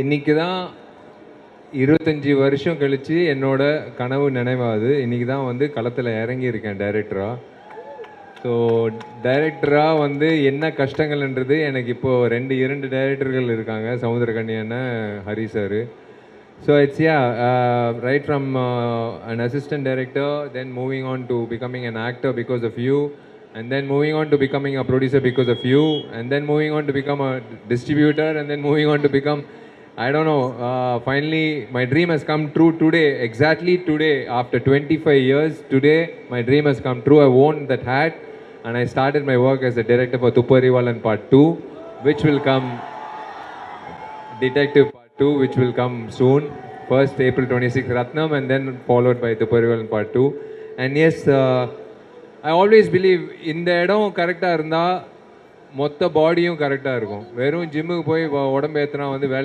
இன்னைக்கு தான் 25 வருஷம் கழிச்சு என்னோட கனவு நினைவாகுது. இன்னைக்கு தான் வந்து களத்தில் இறங்கியிருக்கேன் டைரக்டராக. ஸோ டைரக்டராக வந்து என்ன கஷ்டங்கள்ன்றது எனக்கு இப்போது இரண்டு டைரக்டர்கள் இருக்காங்க, சமுத்திரக்கனி அண்ணன், Hari sir. So it's right from an assistant director, then moving on to becoming an actor because of you, and then moving on to becoming a producer because of you, and then moving on to become a distributor, and then moving on to become, I don't know, finally my dream has come true today, exactly today, after 25 years, today my dream has come true. I worn that hat and I started my work as a director for Thuparivalan Part 2, which will come, Detective Part 2, which will come soon. First April 26th, Ratnam, and then followed by Thuparivalan Part 2. And yes, I always believe இந்த இடம் கரெக்டாக இருந்தால் மொத்த பாடியும் கரெக்டாக இருக்கும். வெறும் ஜிம்முக்கு போய் உடம்பு ஏற்றினா வந்து வேலைக்கு